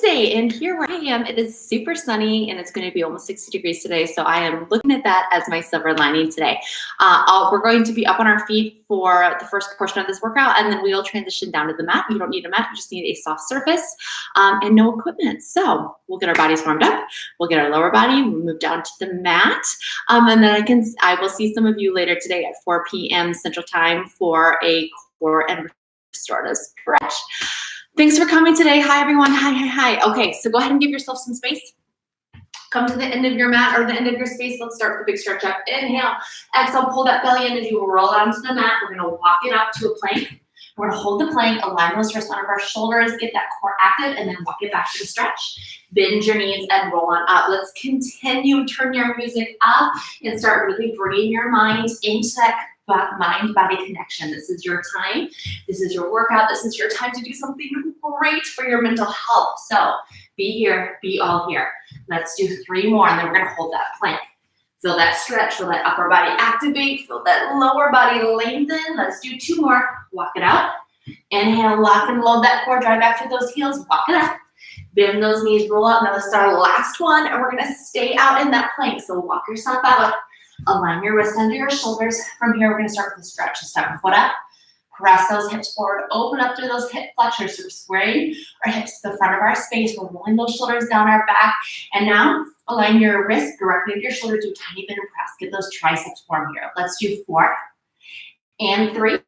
Wednesday, and here where I am, it is super sunny and it's going to be almost 60 degrees today. So I am looking at that as my silver lining today. We're going to be up on our feet for the first portion of this workout, and then we'll transition down to the mat. You don't need a mat, you just need a soft surface and no equipment. So we'll get our bodies warmed up, we'll get our lower body, we'll move down to the mat, and then I will see some of you later today at 4 p.m. Central Time for a core and restorative stretch. Thanks for coming today. Hi, everyone. Hi. Okay, so go ahead and give yourself some space. Come to the end of your mat or the end of your space. Let's start with the big stretch up. Inhale, exhale, pull that belly in as you roll onto the mat. We're gonna walk it up to a plank. We're gonna hold the plank, align those wrists under our shoulders, get that core active, and then walk it back to the stretch. Bend your knees and roll on up. Let's continue, turn your music up and start really bringing your mind into that mind-body connection. This is your time. This is your workout. This is your time to do something great for your mental health. So be here, be all here. Let's do 3 more, and then we're gonna hold that plank. Feel that stretch, feel that upper body activate, feel that lower body lengthen. Let's do 2 more. Walk it out. Inhale, lock and load that core, drive back through those heels, walk it up. Bend those knees, roll up. Now let's start our last one, and we're gonna stay out in that plank. So walk yourself out. Align your wrist under your shoulders. From here, we're gonna start with a stretch. So step your foot up, press those hips forward, open up through those hip flexors. So we're squaring our hips to the front of our space. We're rolling those shoulders down our back. And now align your wrist directly to your shoulder. Do a tiny bit of press. Get those triceps warm here. Let's do 4 and 3.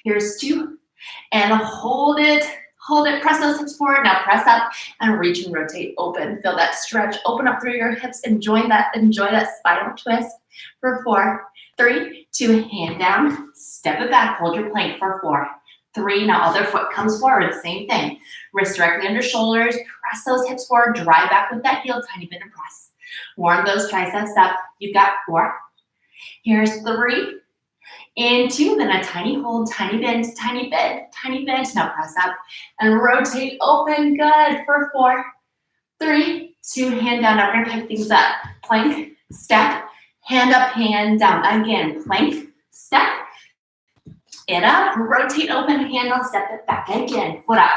Here's 2. And hold it. Hold it, press those hips forward. Now press up and reach and rotate, open. Feel that stretch, open up through your hips. Enjoy that spinal twist for 4, 3, 2, hand down, step it back, hold your plank for 4, 3. Now other foot comes forward, same thing. Wrist directly under shoulders, press those hips forward, drive back with that heel, tiny bit of press. Warm those triceps up. You've got 4. Here's 3. And 2, then a tiny hold, tiny bend, tiny bend, tiny bend. Now press up and rotate, open, good, for 4, 3, 2, hand down. Now we're gonna pick things up. Plank, step, hand up, hand down. Again, plank, step, it up, rotate, open, hand down, step it back. Again, foot up,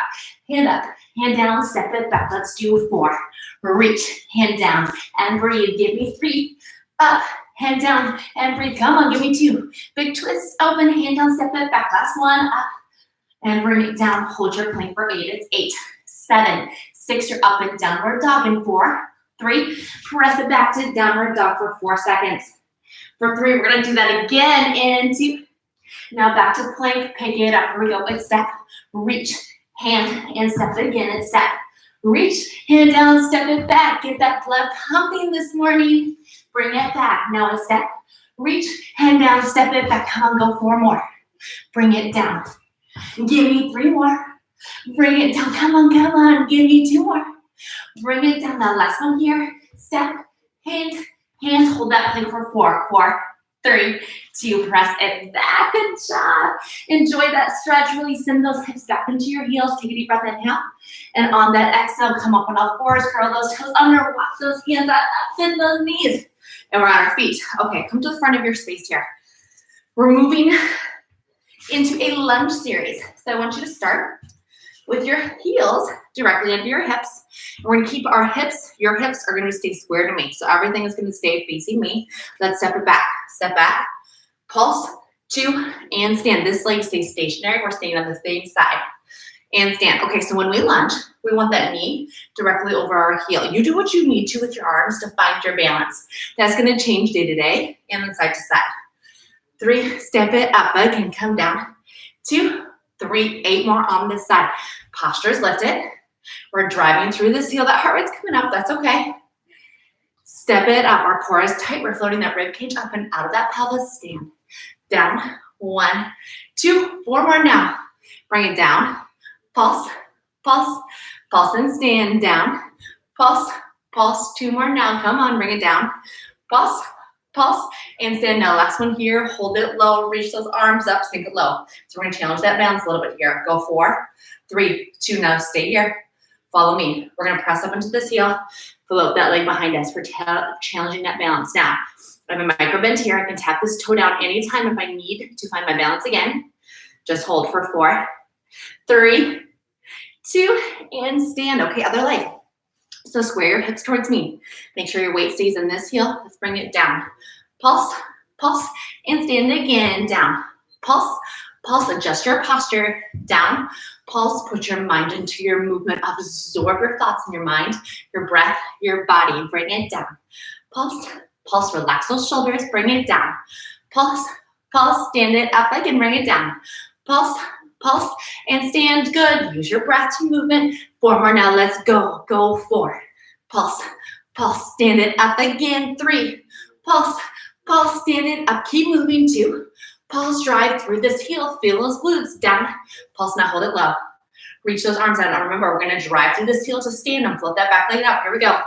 hand down, step it back. Let's do 4. Reach, hand down, and breathe. Give me 3, up, hand down, and breathe. Come on, give me 2. Big twist, open, hand down, step it back. Last one, up, and bring it down. Hold your plank for 8. It's 8, 7, 6. You're up and downward dog in 4, 3. Press it back to downward dog for 4 seconds. For 3, we're gonna do that again in 2. Now back to plank, pick it up. Here we go. It's step, reach, hand, and step it again. It's step, reach, hand down, step it back. Get that blood pumping this morning. Bring it back. Now a step, reach, hand down, step it back. Come on, go 4 more. Bring it down. Give me 3 more. Bring it down. Come on. Give me 2 more. Bring it down. Now last one here. Step, hand, hold that plank for 4, 4, 3, 2, press it back. Good job. Enjoy that stretch. Really send those hips back into your heels. Take a deep breath, inhale. And on that exhale, come up on all 4s, curl those toes under, walk those hands up, bend those knees. And we're on our feet. Okay, come to the front of your space here. We're moving into a lunge series. So I want you to start with your heels directly under your hips. We're gonna keep our hips, your hips are gonna stay square to me. So everything is gonna stay facing me. Let's step it back. Step back, pulse, 2, and stand. This leg stays stationary. We're staying on the same side. And stand. Okay, so when we lunge, we want that knee directly over our heel. You do what you need to with your arms to find your balance. That's gonna change day to day and then side to side. 3, step it up, again, come down. 2, 3, 8 more on this side. Posture's lifted. We're driving through this heel. That heart rate's coming up, that's okay. Step it up, our core is tight. We're floating that rib cage up and out of that pelvis. Stand, down, 1, 2, 4 more now. Bring it down. Pulse, pulse, pulse and stand down. Pulse, pulse, 2 more now. Come on, bring it down. Pulse, pulse, and stand now. Last one here. Hold it low, reach those arms up, sink it low. So we're gonna challenge that balance a little bit here. Go 4, 3, 2, now stay here. Follow me. We're gonna press up into this heel, float that leg behind us. We're challenging that balance. Now, I have a micro bend here. I can tap this toe down anytime if I need to find my balance again. Just hold for 4, 3, 2, and stand. Okay, other leg. So square your hips towards me. Make sure your weight stays in this heel. Let's bring it down. Pulse, pulse, and stand again. Down. Pulse, pulse, adjust your posture. Down. Pulse, put your mind into your movement. Absorb your thoughts in your mind, your breath, your body. Bring it down. Pulse, pulse, relax those shoulders. Bring it down. Pulse, pulse, stand it up again. Bring it down. Pulse, pulse, and stand. Good. Use your breath to movement. 4 more now. Let's go. Go 4. Pulse, pulse, stand it up again. 3. Pulse, pulse, stand it up. Keep moving. 2. Pulse, drive through this heel. Feel those glutes. Down. Pulse, now hold it low. Reach those arms out. Now remember, we're going to drive through this heel to stand and float that back leg up. Here we go.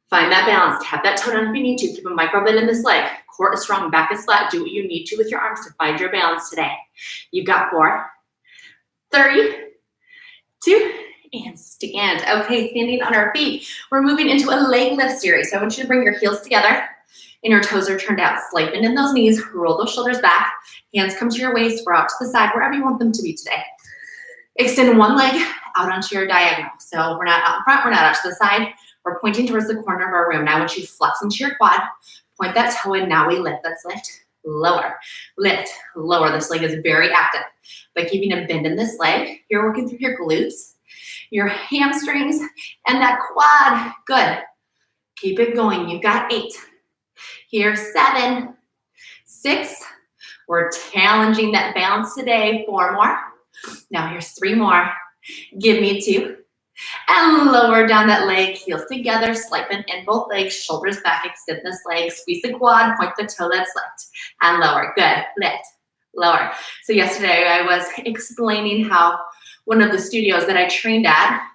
Find that balance. Tap that toe down if you need to. Keep a micro bend in this leg. Core is strong. Back is flat. Do what you need to with your arms to find your balance today. You've got 4, 3, 2, and stand. Okay, standing on our feet. We're moving into a leg lift series. So I want you to bring your heels together and your toes are turned out. Slight bend in those knees. Roll those shoulders back. Hands come to your waist or out to the side, wherever you want them to be today. Extend one leg out onto your diagonal. So we're not out in front, we're not out to the side. We're pointing towards the corner of our room. Now I want you to flex into your quad. Point that toe in. Now we lift. Let's lift. Lower. Lift. Lower. This leg is very active. By keeping a bend in this leg, you're working through your glutes, your hamstrings, and that quad. Good. Keep it going. You've got 8. Here, 7, 6. We're challenging that balance today. 4 more. Now here's 3 more. Give me 2. And lower down that leg, heels together, slight bend in both legs, shoulders back, extend this leg, squeeze the quad, point the toe, that's lift, and lower. Good, lift, lower. So yesterday I was explaining how one of the studios that I trained at,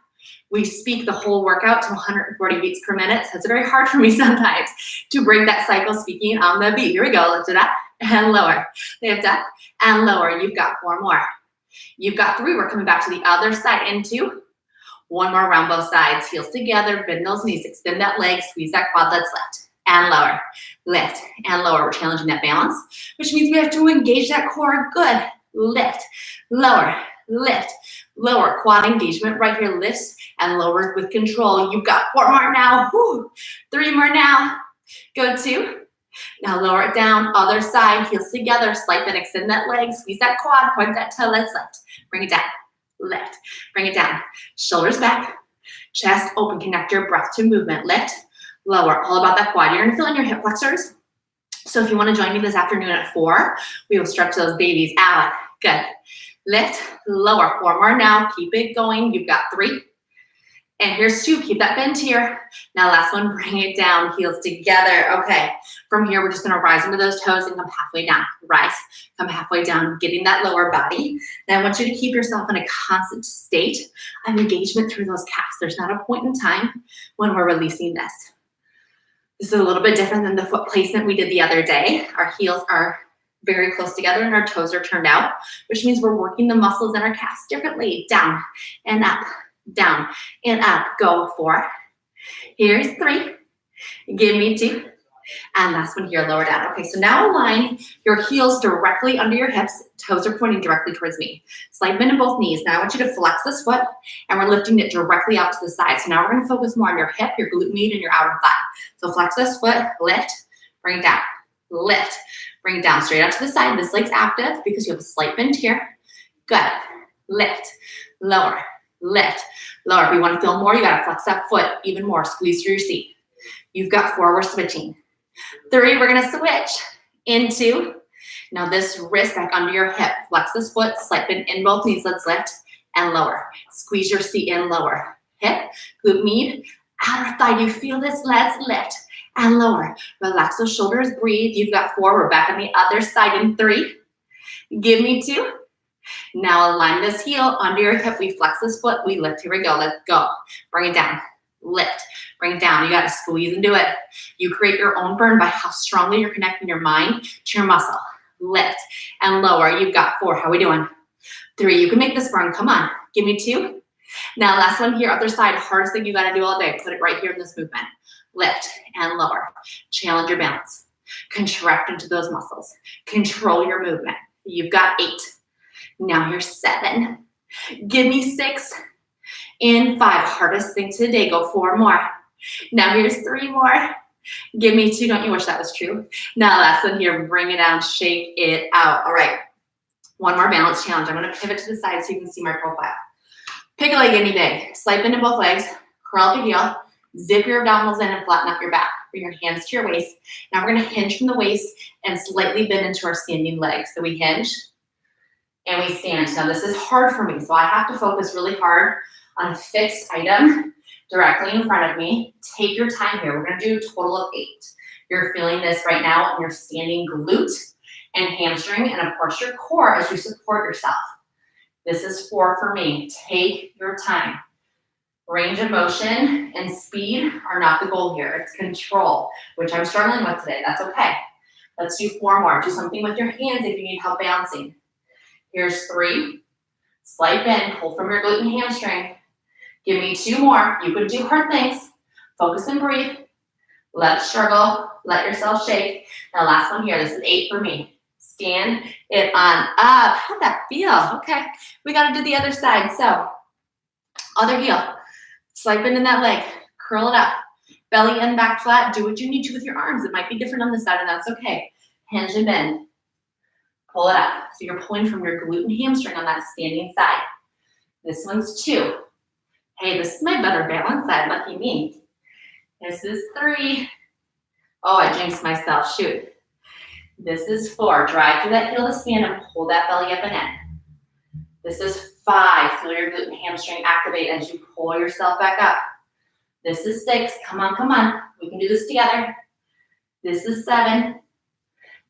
we speak the whole workout to 140 beats per minute, so it's very hard for me sometimes to break that cycle speaking on the beat. Here we go, lift it up and lower, lift up and lower. You've got 4 more. You've got 3, we're coming back to the other side into 1 more around both sides, heels together, bend those knees, extend that leg, squeeze that quad, let's lift, and lower, lift, and lower. We're challenging that balance, which means we have to engage that core. Good, lift, lower, lift, lower. Quad engagement right here, lifts and lowers with control. You've got 4 more now, whoo. 3 more now, go 2. Now lower it down, other side, heels together, slight bend, extend that leg, squeeze that quad, point that toe, let's lift, bring it down. Lift, bring it down, shoulders back, chest open, connect your breath to movement, lift, lower, all about that quad. You're gonna feel in your hip flexors. So if you wanna join me this afternoon at 4, we will stretch those babies out. Good, lift, lower, 4 more now, keep it going. You've got 3, and here's 2, keep that bend here. Now last one, bring it down, heels together. Okay, from here, we're just gonna rise into those toes and come halfway down. Rise, come halfway down, getting that lower body. Now I want you to keep yourself in a constant state of engagement through those calves. There's not a point in time when we're releasing this. This is a little bit different than the foot placement we did the other day. Our heels are very close together and our toes are turned out, which means we're working the muscles in our calves differently. Down and up, down and up. Go 4. Here's 3. Give me 2. And last one here, lower down. Okay, so now align your heels directly under your hips. Toes are pointing directly towards me. Slight bend in both knees. Now I want you to flex this foot and we're lifting it directly out to the side. So now we're gonna focus more on your hip, your glute med, and your outer thigh. So flex this foot, lift, bring it down, lift, bring it down, straight out to the side. This leg's active because you have a slight bend here. Good, lift, lower, lift, lower. If you wanna feel more, you gotta flex that foot even more, squeeze through your seat. You've got 4, we're switching. 3, we're gonna switch into, now this wrist back under your hip, flex this foot, slight bend in both knees, let's lift and lower. Squeeze your seat in, lower. Hip, glute med, outer thigh, you feel this, let's lift and lower. Relax those shoulders, breathe. You've got 4, we're back on the other side in 3. Give me 2. Now align this heel under your hip, we flex this foot, we lift, here we go, let's go. Bring it down, lift, bring it down. You gotta squeeze into it. You create your own burn by how strongly you're connecting your mind to your muscle. Lift and lower. You've got 4. How we doing? 3. You can make this burn. Come on. Give me 2. Now last one here, other side. Hardest thing you gotta do all day. Put it right here in this movement. Lift and lower. Challenge your balance. Contract into those muscles. Control your movement. You've got 8. Now here's 7. Give me 6. In 5, hardest thing today, go 4 more. Now here's 3 more. Give me 2, don't you wish that was true? Now last one here, bring it down, shake it out. All right, one more balance challenge. I'm gonna pivot to the side so you can see my profile. Pick a leg any day, slide bend in both legs, curl up your heel, zip your abdominals in and flatten up your back. Bring your hands to your waist. Now we're gonna hinge from the waist and slightly bend into our standing leg. So we hinge and we stand. Now this is hard for me, so I have to focus really hard on a fixed item directly in front of me. Take your time here. We're gonna do a total of 8. You're feeling this right now in your standing glute and hamstring, and of course your core as you support yourself. This is 4 for me. Take your time. Range of motion and speed are not the goal here. It's control, which I'm struggling with today. That's okay. Let's do 4 more. Do something with your hands if you need help balancing. Here's 3. Slight bend, pull from your glute and hamstring. Give me 2 more. You can do hard things. Focus and breathe. Let's struggle. Let yourself shake. Now last one here. This is 8 for me. Stand it on up. How'd that feel? Okay. We got to do the other side. So other heel. Slight bend in that leg. Curl it up. Belly and back flat. Do what you need to with your arms. It might be different on this side, and that's okay. Hinge and bend. Pull it up. So you're pulling from your glute and hamstring on that standing side. This one's 2. Hey, this is my better balance side. Lucky me. This is 3. Oh, I jinxed myself. Shoot. This is 4. Drive through that heel to stand and pull that belly up and in. This is 5. Feel your glute and hamstring activate as you pull yourself back up. This is 6. Come on, come on. We can do this together. This is 7.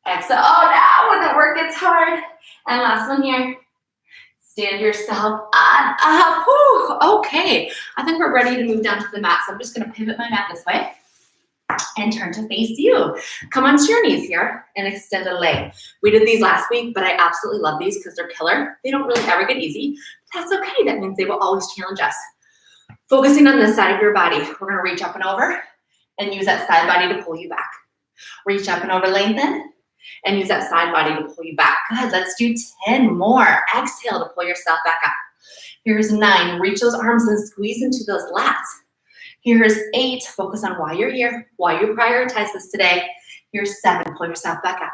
Exhale. Oh, now when the work gets hard. And last one here. Stand yourself on up. Whew, okay. I think we're ready to move down to the mat. So I'm just going to pivot my mat this way and turn to face you. Come onto your knees here and extend a leg. We did these last week, but I absolutely love these because they're killer. They don't really ever get easy. That's okay. That means they will always challenge us. Focusing on this side of your body, we're going to reach up and over and use that side body to pull you back. Reach up and over, lengthen, and use that side body to pull you back. Good. Let's do 10 more. Exhale to pull yourself back up. Here's 9. Reach those arms and squeeze into those lats. Here's 8. Focus on why you're here, why you prioritize this today. Here's 7. Pull yourself back up.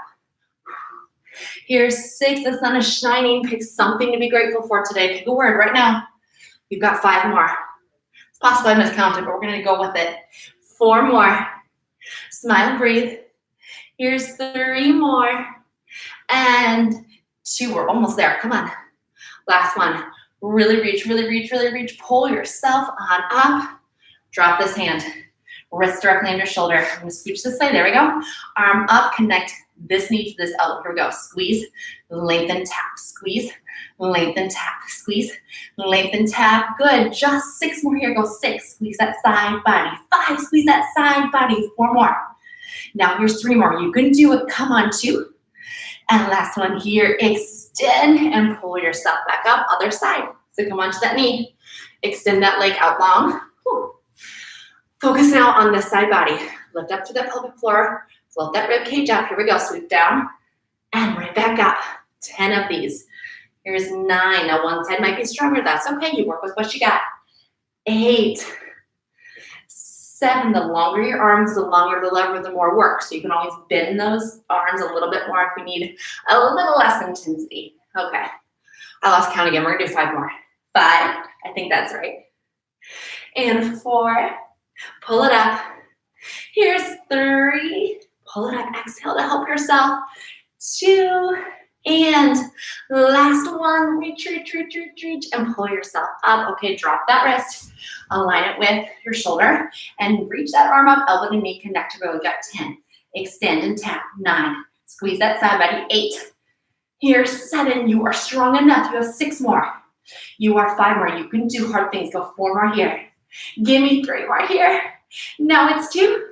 Here's 6. The sun is shining. Pick something to be grateful for today. Pick a word right now. You've got 5 more. It's possible I miscounted, but we're going to go with it. 4 more. Smile, breathe. Here's 3 more. And 2. We're almost there. Come on. Last one. Really reach, really reach, really reach. Pull yourself on up. Drop this hand. Wrist directly on your shoulder. I'm going to scooch this way. There we go. Arm up. Connect this knee to this elbow. Here we go. Squeeze, lengthen, tap. Squeeze, lengthen, tap. Squeeze, lengthen, tap. Good. Just 6 more here. Go 6. Squeeze that side body. 5. Squeeze that side body. 4 more. Now here's 3 more. You can do it. Come on, 2. And last one here. Extend and pull yourself back up. Other side. So come onto that knee. Extend that leg out long. Whew. Focus now on this side body. Lift up to the pelvic floor. Float that rib cage up. Here we go. Sweep down and right back up. 10 of these. Here's 9. Now one side might be stronger. That's okay. You work with what you got. 8. 7. The longer your arms, the longer the lever, the more work. So you can always bend those arms a little bit more if we need a little less intensity. Okay. I lost count again. We're going to do 5 more. 5. I think that's right. And 4. Pull it up. Here's 3. Pull it up. Exhale to help yourself. 2. And last one. Reach, reach, reach, reach, reach. And pull yourself up. Okay, drop that wrist. Align it with your shoulder. And reach that arm up. Elbow to knee. Connect to go. We got 10. Extend and tap. 9. Squeeze that side body. 8. Here's 7. You are strong enough. You have 6 more. You are 5 more. You can do hard things. Go 4 more here. Give me 3 more here. Now it's 2.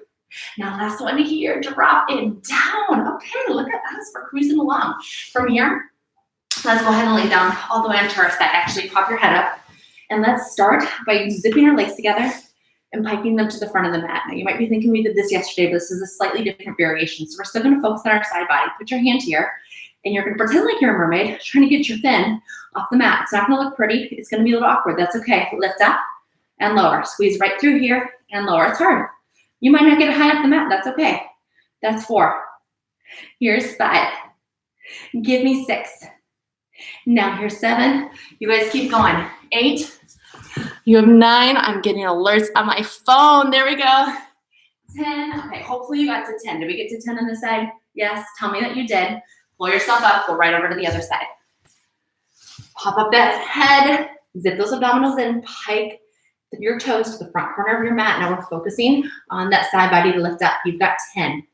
Now last one here. Drop it down. Okay, look at us. We're cruising along. From here, let's go ahead and lay down all the way onto our side. Actually, pop your head up. And let's start by zipping our legs together and piping them to the front of the mat. Now you might be thinking we did this yesterday, but this is a slightly different variation. So we're still going to focus on our side body. Put your hand here. And you're gonna pretend like you're a mermaid, trying to get your fin off the mat. It's not gonna look pretty. It's gonna be a little awkward. That's okay. Lift up and lower. Squeeze right through here and lower. It's hard. You might not get high up the mat. That's okay. That's 4. Here's 5. Give me 6. Now here's 7. You guys keep going. 8. You have 9. I'm getting alerts on my phone. There we go. 10. Okay, hopefully you got to 10. Did we get to 10 on this side? Yes. Tell me that you did. Pull yourself up. Go right over to the other side. Pop up that head. Zip those abdominals in. Pike your toes to the front corner of your mat. Now we're focusing on that side body to lift up. You've got 10.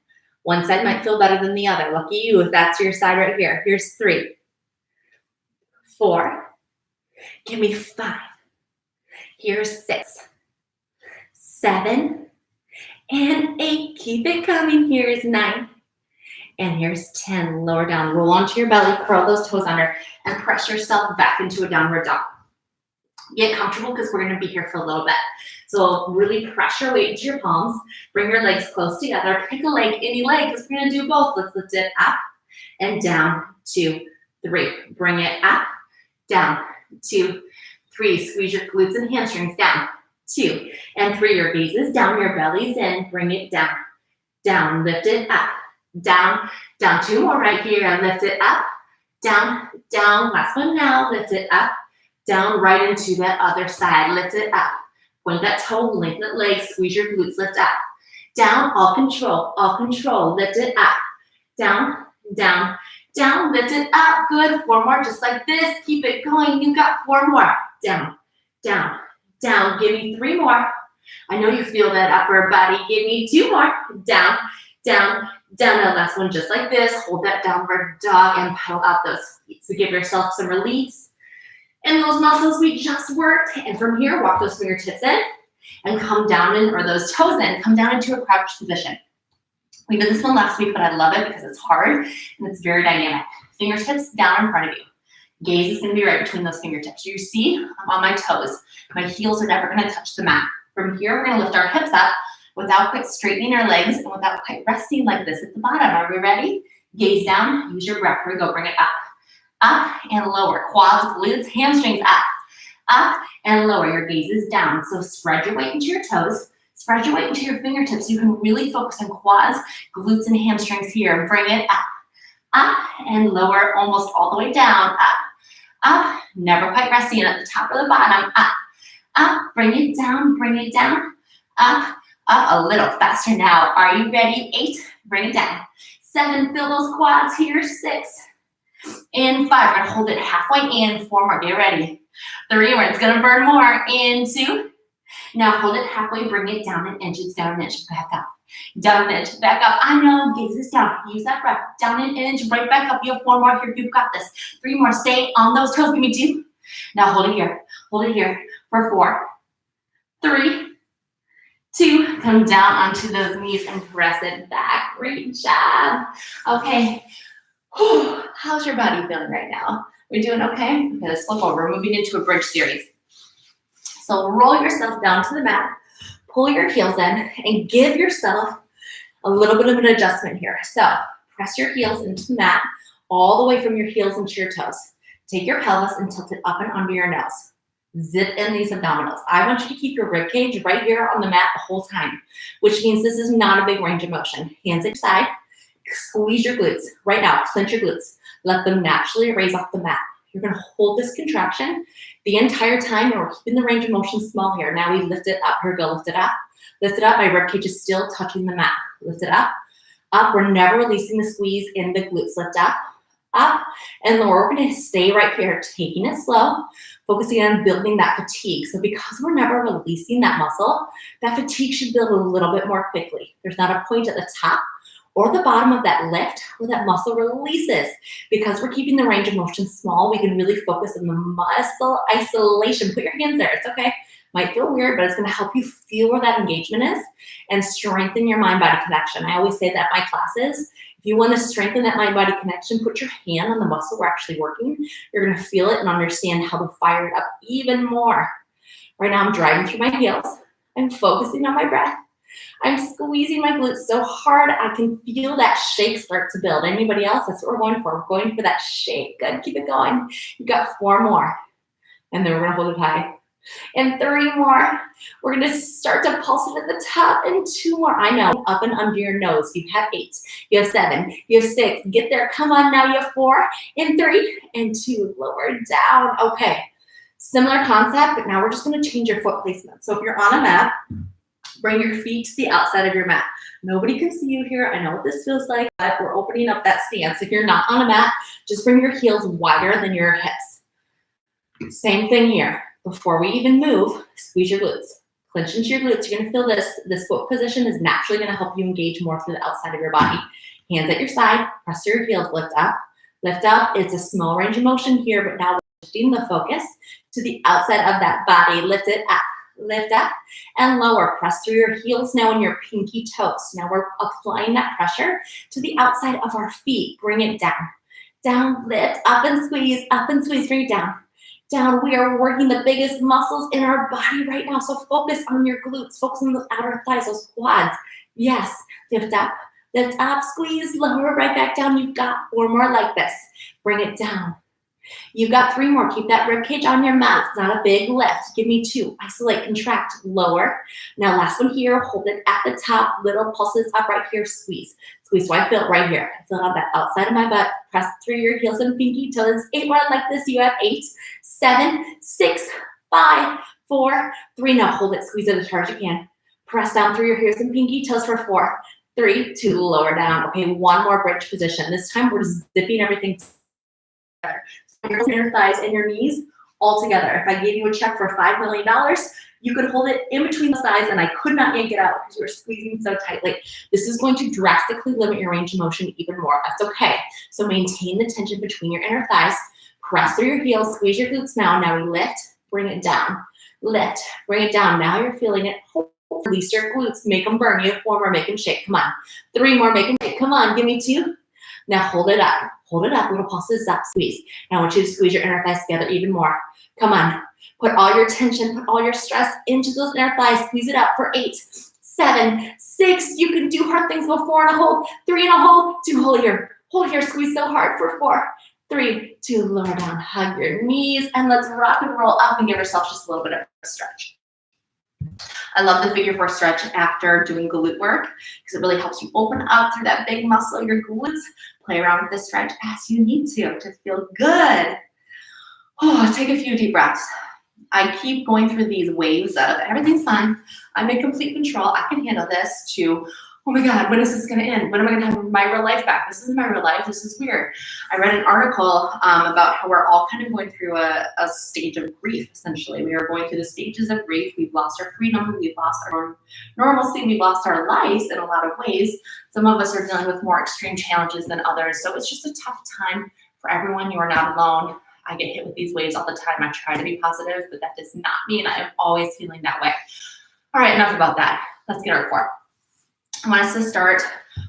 One side might feel better than the other. Lucky you if that's your side right here. Here's 3. 4. Give me 5. Here's 6. 7. And 8. Keep it coming. Here's 9. And here's 10. Lower down. Roll onto your belly. Curl those toes under. And press yourself back into a downward dog. Get comfortable because we're going to be here for a little bit. So really press your weight into your palms. Bring your legs close together. Pick a leg, any leg, because we're going to do both. Let's lift it up and down. 2, 3. Bring it up, down. 2, 3. Squeeze your glutes and hamstrings down. 2 and 3. Your gaze is down, your belly's in. Bring it down. Down. Lift it up. Down. Down. 2 more right here. Lift it up. Down. Down. Last one now. Lift it up. Down. Right into that other side. Lift it up. Point that toe. Lengthen that leg. Squeeze your glutes. Lift up. Down. All control. All control. Lift it up. Down. Down. Down. Lift it up. Good. 4 more. Just like this. Keep it going. You've got 4 more. Down. Down. Down. Give me 3 more. I know you feel that upper body. Give me 2 more. Down. Down. Down. Now last one just like this. Hold that downward dog and pedal out those feet. So give yourself some release in those muscles we just worked. And from here, walk those fingertips in and come down in, or those toes in, come down into a crouch position. We did this one last week, but I love it because it's hard and it's very dynamic. Fingertips down in front of you. Gaze is going to be right between those fingertips. You see, I'm on my toes. My heels are never going to touch the mat. From here, we're going to lift our hips up without quite straightening our legs and without quite resting like this at the bottom. Are we ready? Gaze down. Use your breath. Here we go. Bring it up. Up and lower. Quads, glutes, hamstrings up. Up and lower. Your gaze is down. So spread your weight into your toes. Spread your weight into your fingertips. You can really focus on quads, glutes, and hamstrings here. Bring it up. Up and lower, almost all the way down. Up. Up. Never quite resting at the top or the bottom. Up. Up. Bring it down. Bring it down. Up. Up. A little faster now. Are you ready? 8. Bring it down. 7. Feel those quads here. 6. And 5. We're going to hold it halfway in. 4 more. Get ready. 3. Where it's going to burn more. In 2. Now hold it halfway. Bring it down an inch. It's down an inch. Back up. Down an inch. Back up. I know. Gaze is down. Use that breath. Down an inch. Right back up. You have 4 more here. You've got this. 3 more. Stay on those toes. Give me 2. Now hold it here. Hold it here for 4. 3. 2. Come down onto those knees and press it back. Great job. Okay. How's your body feeling right now? We're doing okay? Okay, let's flip over. We're moving into a bridge series. So roll yourself down to the mat, pull your heels in, and give yourself a little bit of an adjustment here. So press your heels into the mat, all the way from your heels into your toes. Take your pelvis and tilt it up and under your nose. Zip in these abdominals. I want you to keep your rib cage right here on the mat the whole time, which means this is not a big range of motion. Hands at your side. Squeeze your glutes. Right now, clench your glutes. Let them naturally raise off the mat. You're going to hold this contraction the entire time, and we're keeping the range of motion small here. Now we lift it up. Here we go. Lift it up. Lift it up. My ribcage is still touching the mat. Lift it up. Up. We're never releasing the squeeze in the glutes. Lift up. Up. And lower. We're going to stay right here, taking it slow, focusing on building that fatigue. So because we're never releasing that muscle, that fatigue should build a little bit more quickly. There's not a point at the top or the bottom of that lift where that muscle releases. Because we're keeping the range of motion small, we can really focus on the muscle isolation. Put your hands there, it's okay. Might feel weird, but it's gonna help you feel where that engagement is and strengthen your mind-body connection. I always say that in my classes, if you wanna strengthen that mind-body connection, put your hand on the muscle we're actually working. You're gonna feel it and understand how to fire it up even more. Right now I'm driving through my heels. I'm focusing on my breath. I'm squeezing my glutes so hard, I can feel that shake start to build. Anybody else? That's what we're going for. We're going for that shake. Good, keep it going. You've got 4 more. And then we're gonna hold it high. And 3 more. We're gonna start to pulse it at the top, and 2 more. I know, up and under your nose. You have 8, you have 7, you have 6. Get there, come on now, you have 4, and 3, and 2. Lower down, okay. Similar concept, but now we're just gonna change your foot placement. So if you're on a mat, bring your feet to the outside of your mat. Nobody can see you here. I know what this feels like, but we're opening up that stance. If you're not on a mat, just bring your heels wider than your hips. Same thing here. Before we even move, squeeze your glutes. Clench into your glutes. You're gonna feel this foot position is naturally gonna help you engage more through the outside of your body. Hands at your side, press your heels, lift up. Lift up, it's a small range of motion here, but now we're shifting the focus to the outside of that body. Lift it up, lift up, and lower. Press through your heels now and your pinky toes. Now we're applying that pressure to the outside of our feet. Bring it down. Down, lift, up and squeeze, bring it down. Down, we are working the biggest muscles in our body right now. So focus on your glutes, focus on those outer thighs, those quads. Yes, lift up, squeeze, lower, right back down. You've got 4 more like this. Bring it down. You've got 3 more. Keep that rib cage on your mat. It's not a big lift. Give me 2. Isolate, contract, lower. Now last one here, hold it at the top. Little pulses up right here, squeeze. Squeeze, so I feel it right here. I feel it on that outside of my butt. Press through your heels and pinky toes. 8 more like this. You have 8, 7, 6, 5, 4, 3. Now hold it, squeeze it as hard as you can. Press down through your heels and pinky toes for 4, 3, 2, lower down. Okay, 1 more bridge position. This time we're zipping everything together. Your inner thighs and your knees all together. If I gave you a check for $5 million, you could hold it in between the thighs and I could not yank it out because you were squeezing so tightly. This is going to drastically limit your range of motion even more. That's okay. So maintain the tension between your inner thighs. Press through your heels, squeeze your glutes now. Now we lift, bring it down. Lift, bring it down. Now you're feeling it. Release your glutes, make them burn. You have 4 more, make them shake. Come on. 3 more, make them shake. Come on, give me 2. Now hold it up, little pulses up, squeeze. Now I want you to squeeze your inner thighs together even more. Come on, put all your tension, put all your stress into those inner thighs, squeeze it up for 8, 7, 6, you can do hard things, go 4 and a hold, 3 and a hold, 2, hold here, squeeze so hard for 4, 3, 2, lower down, hug your knees, and let's rock and roll up and give yourself just a little bit of a stretch. I love the figure 4 stretch after doing glute work because it really helps you open up through that big muscle, your glutes. Play around with this stretch as you need to feel good. Oh, take a few deep breaths. I keep going through these waves of everything's fine. I'm in complete control. I can handle this to, oh my God, when is this going to end? When am I going to have my real life back? This isn't my real life. This is weird. I read an article about how we're all kind of going through a stage of grief, essentially. We are going through the stages of grief. We've lost our freedom. We've lost our normalcy. We've lost our lives in a lot of ways. Some of us are dealing with more extreme challenges than others. So it's just a tough time for everyone. You are not alone. I get hit with these waves all the time. I try to be positive, but that does not mean I am always feeling that way. All right, enough about that. Let's get our core. I want us to start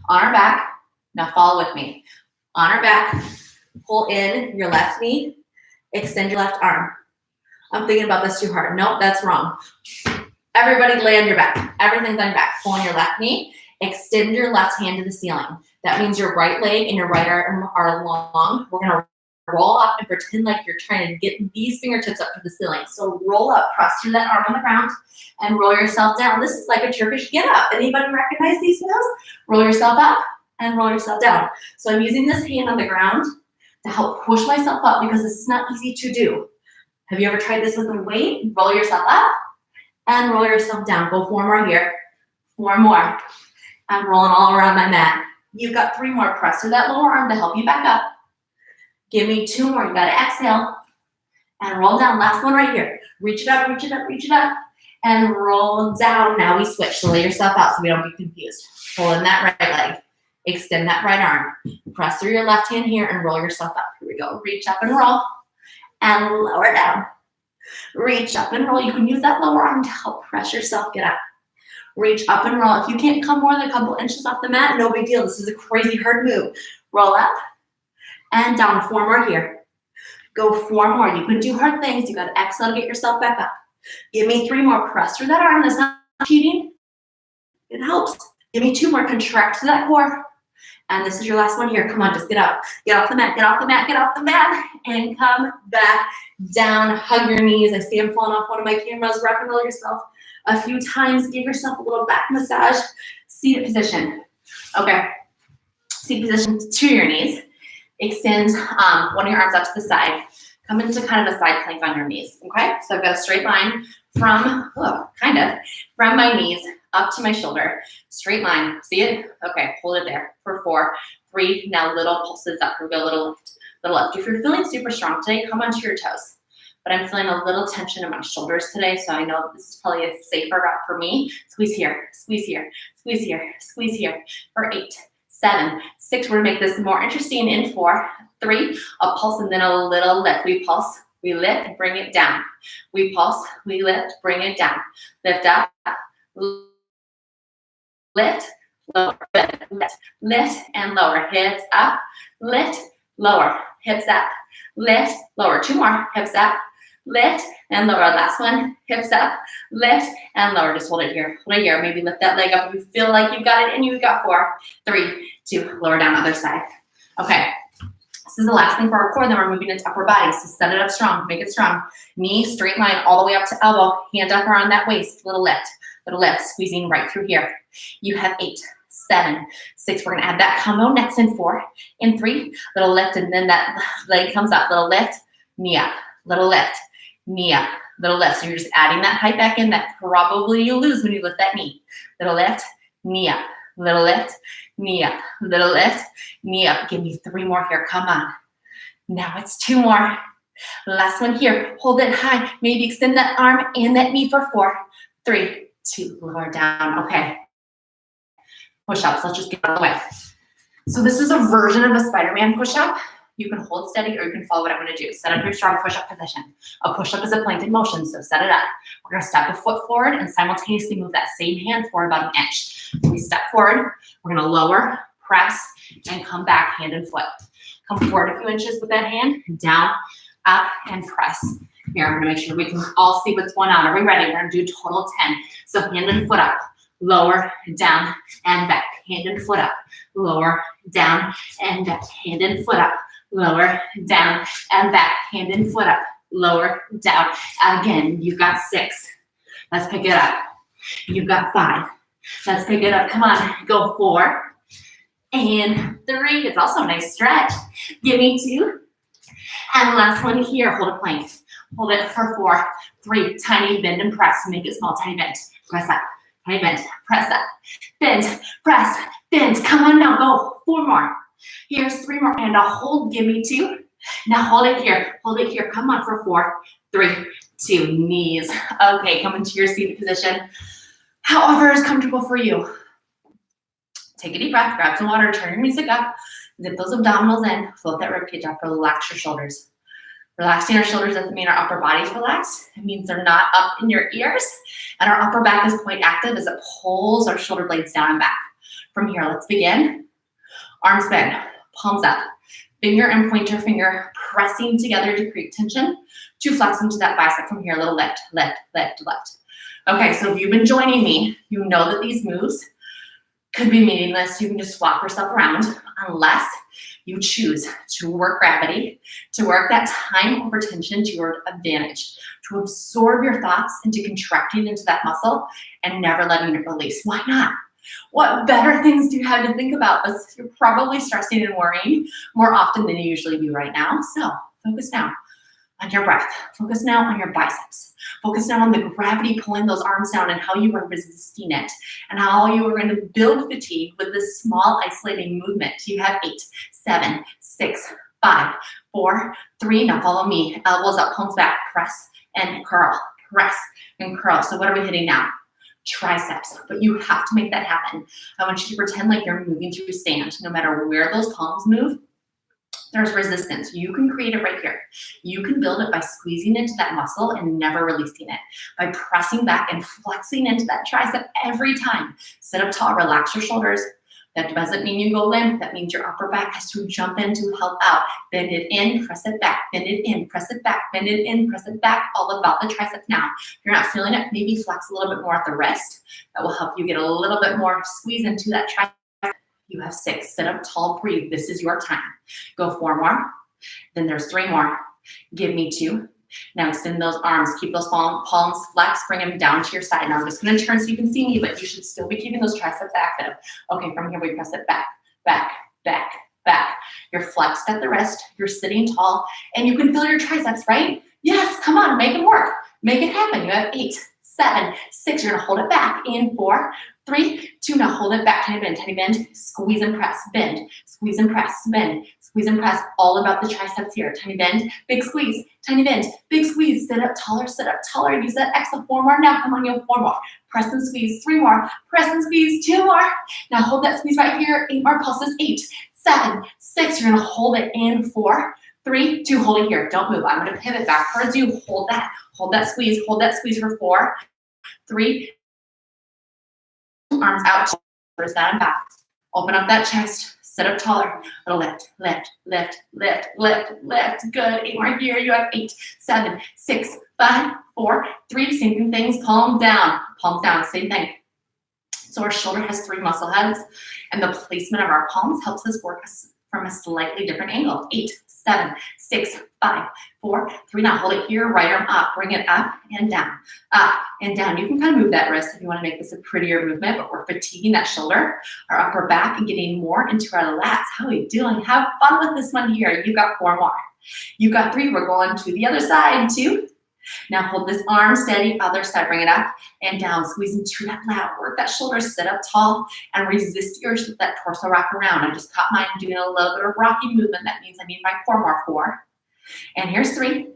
on our back. Now follow with me. On our back, pull in your left knee, extend your left arm. I'm thinking about this too hard. Nope, that's wrong. Everybody lay on your back. Everything's on your back. Pull on your left knee, extend your left hand to the ceiling. That means your right leg and your right arm are long. We're gonna roll up and pretend like you're trying to get these fingertips up to the ceiling. So roll up, press through that arm on the ground, and roll yourself down. This is like a Turkish get up. Anybody recognize these moves? Roll yourself up and roll yourself down. So I'm using this hand on the ground to help push myself up because this is not easy to do. Have you ever tried this with a weight? Roll yourself up and roll yourself down. Go 4 more here. 4 more. I'm rolling all around my mat. You've got 3 more. Press through that lower arm to help you back up. Give me 2 more. You got to exhale and roll down. Last one right here. Reach it up, reach it up, reach it up, and roll down. Now we switch. So lay yourself out so we don't get confused. Pull in that right leg. Extend that right arm. Press through your left hand here and roll yourself up. Here we go. Reach up and roll and lower down. Reach up and roll. You can use that lower arm to help press yourself get up. Reach up and roll. If you can't come more than a couple inches off the mat, no big deal. This is a crazy hard move. Roll up and down. 4 more here. Go 4 more. You can do hard things. You got to exhale to get yourself back up. Give me 3 more. Press through that arm. That's not cheating. Good. Give me 2 more, contract to that core. And this is your last one here. Come on, just get up. Get off the mat, get off the mat, get off the mat, and come back down. Hug your knees. I see I'm falling off one of my cameras. Roll yourself a few times. Give yourself a little back massage. Seated position. Okay. Seated position to your knees. Extend one of your arms out to the side. Come into kind of a side plank on your knees, okay? So I've got a straight line from my knees up to my shoulder. Straight line, see it? Okay, hold it there for 4, 3, now little pulses up. We'll go a little lift. If you're feeling super strong today, come onto your toes. But I'm feeling a little tension in my shoulders today, so I know this is probably a safer route for me. Squeeze here, squeeze here, squeeze here, squeeze here for 8, 7, 6. We're gonna make this more interesting in 4, 3, a pulse and then a little lift. We pulse, we lift, bring it down. We pulse, we lift, bring it down. Lift up, lift, lower, lift and lower. Hips up, lift, lower, hips up, lift, lower. 2 more, hips up, lift and lower. Last one, hips up, lift and lower. Just hold it here, Maybe lift that leg up if you feel like you've got it and you've got 4, 3, 2, lower down other side. Okay. This is the last thing for our core, then we're moving into upper body. So set it up strong, make it strong. Knee, straight line all the way up to elbow. Hand up around that waist, little lift, squeezing right through here. You have 8, 7, 6. We're gonna add that combo next in 4, in 3, little lift, and then that leg comes up, little lift, knee up, little lift, knee up, little lift. So you're just adding that height back in that probably you'll lose when you lift that knee. Little lift, knee up, little lift, knee up, little lift, knee up. Give me 3 more here, come on. Now it's 2 more. Last one here, hold it high. Maybe extend that arm and that knee for 4, 3, 2, lower down, okay. Push-ups, let's just get out of the way. So this is a version of a Spider-Man push-up. You can hold steady or you can follow what I'm gonna do. Set up your strong push-up position. A push-up is a planted motion, so set it up. We're gonna step a foot forward and simultaneously move that same hand forward about an inch. So we step forward, we're gonna lower, press, and come back hand and foot. Come forward a few inches with that hand, down, up, and press. Here, I'm gonna make sure we can all see what's going on. Are we ready? We're gonna do total 10. So hand and foot up, lower, down, and back. Hand and foot up, lower, down, and back. Hand and foot up, lower, down, and back. Hand and foot up, lower, down. Again, you've got 6. Let's pick it up. You've got 5. Let's pick it up. Come on, go 4 and 3. It's also a nice stretch. Give me 2. And last one here, hold a plank. Hold it for 4, 3, tiny bend and press. Make it small, tiny bend. Press up, tiny bend, press up. Bend, press, bend. Come on now, go. 4 more. Here's 3 more and a hold. Give me 2. Now hold it here. Hold it here. Come on for 4, 3, 2. Knees. Okay, come into your seated position. However is comfortable for you. Take a deep breath, grab some water, turn your music up, zip those abdominals in, float that ribcage up, relax your shoulders. Relaxing our shoulders doesn't mean our upper body's relaxed. It means they're not up in your ears. And our upper back is quite active as it pulls our shoulder blades down and back. From here, let's begin. Arms bend, palms up. Finger and pointer finger pressing together to create tension. To flex into that bicep. From here, a little lift, lift, lift, lift. Okay, so if you've been joining me, you know that these moves could be meaningless. You can just flop yourself around unless you choose to work gravity, to work that time over tension to your advantage, to absorb your thoughts into contracting into that muscle and never letting it release. Why not? What better things do you have to think about? You're probably stressing and worrying more often than you usually do right now. So focus now on your breath. Focus now on your biceps. Focus now on the gravity pulling those arms down and how you are resisting it and how you are going to build fatigue with this small isolating movement. You have 8, 7, 6, 5, 4, 3. Now follow me. Elbows up, palms back, press and curl, press and curl. So what are we hitting now? Triceps, but you have to make that happen. I want you to pretend like you're moving through sand. No matter where those palms move, there's resistance. You can create it right here. You can build it by squeezing into that muscle and never releasing it. By pressing back and flexing into that tricep every time. Sit up tall, relax your shoulders. That doesn't mean you go limp. That means your upper back has to jump in to help out. Bend it in, press it back, bend it in, press it back, bend it in, press it back, all about the triceps now. If you're not feeling it, maybe flex a little bit more at the wrist. That will help you get a little bit more squeeze into that tricep. You have 6. Sit up tall, breathe. This is your time. Go 4 more. Then there's 3 more. Give me 2. Now extend those arms. Keep those palms flexed. Bring them down to your side. Now I'm just going to turn so you can see me, but you should still be keeping those triceps active. Okay, from here we press it back, back, back, back. You're flexed at the wrist. You're sitting tall, and you can feel your triceps, right? Yes, come on, make it work. Make it happen. You have 8, 7, 6. You're going to hold it back in 4, 3, 2. Now hold it back. Tiny bend, squeeze and press, bend, squeeze and press, bend, squeeze and press. All about the triceps here. Tiny bend, big squeeze, tiny bend, big squeeze. Sit up taller, sit up taller. Use that exhale. 4 more. Now come on, you have 4 more. Press and squeeze. 3 more. Press and squeeze. 2 more. Now hold that squeeze right here. 8 more pulses. 8, 7, 6. You're going to hold it in 4, 3, 2. Hold it here. Don't move. I'm going to pivot back towards you. Hold that squeeze. Hold that squeeze for 4, 3. Arms out, shoulders down and back. Open up that chest. Sit up taller. Lift, lift, lift, lift, lift, lift. Good. 8 more here. You have 8, 7, 6, 5, 4, 3. Same things. Palms down. Palms down. Same thing. So our shoulder has 3 muscle heads, and the placement of our palms helps us work from a slightly different angle. 8, 7, 6, 5, 4, 3. Now hold it here. Right arm up. Bring it up and down. Up and down. You can kind of move that wrist if you want to make this a prettier movement, but we're fatiguing that shoulder, our upper back, and getting more into our lats. How are we doing? Have fun with this one here. You got 4 more. You got 3. We're going to the other side. 2. Now hold this arm steady, other side, bring it up and down, squeeze into that lat, work that shoulder, sit up tall, and resist yours with that torso rock around. I just caught mine doing a little bit of rocky movement. That means I need my 4 more. 4. And here's 3.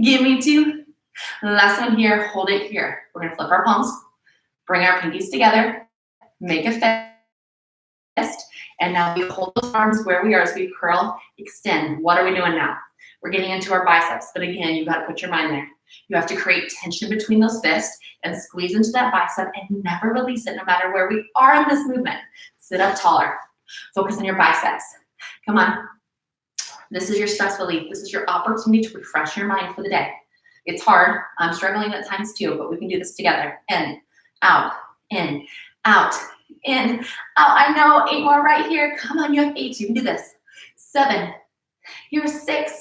Give me 2. Last one here, hold it here. We're gonna flip our palms, bring our pinkies together, make a fist, and now we hold those arms where we are as we curl, extend. What are we doing now? We're getting into our biceps, but again, you've got to put your mind there. You have to create tension between those fists and squeeze into that bicep and never release it no matter where we are in this movement. Sit up taller. Focus on your biceps. Come on. This is your stress relief. This is your opportunity to refresh your mind for the day. It's hard. I'm struggling at times too, but we can do this together. In, out, in, out, in, out. I know. 8 more right here. Come on, you have 8. You can do this. 7. Here's 6.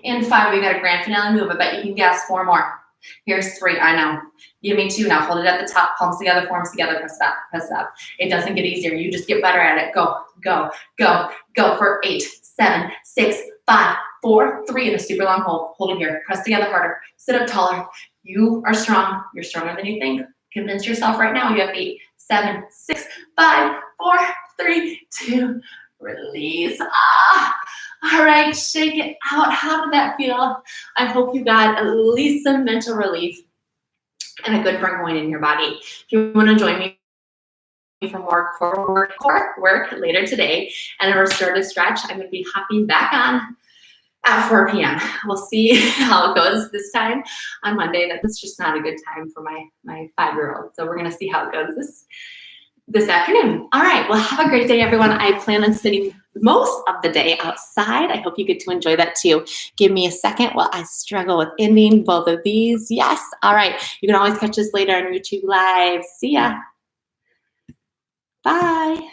And 5, we got a grand finale move. I bet you can guess. 4 more. Here's 3, I know. Give me 2 now. Hold it at the top, palms together, forearms together, press it up, press it up. It doesn't get easier. You just get better at it. Go, go, go, go for 8, 7, 6, 5, 4, 3, and a super long hold. Hold it here. Press together harder. Sit up taller. You are strong. You're stronger than you think. Convince yourself right now. You have 8, 7, 6, 5, 4, 3, 2, release. All right, shake it out. How did that feel? I hope you got at least some mental relief and a good burn going in your body. If you want to join me for more core work later today and a restorative stretch, I'm going to be hopping back on at 4 p.m. We'll see how it goes this time on Monday. That's just not a good time for my 5-year-old. So we're going to see how it goes this afternoon. All right, well, have a great day, everyone. I plan on spending most of the day outside. I hope you get to enjoy that too. Give me a second while I struggle with ending both of these. Yes. All right. You can always catch us later on YouTube Live. See ya. Bye.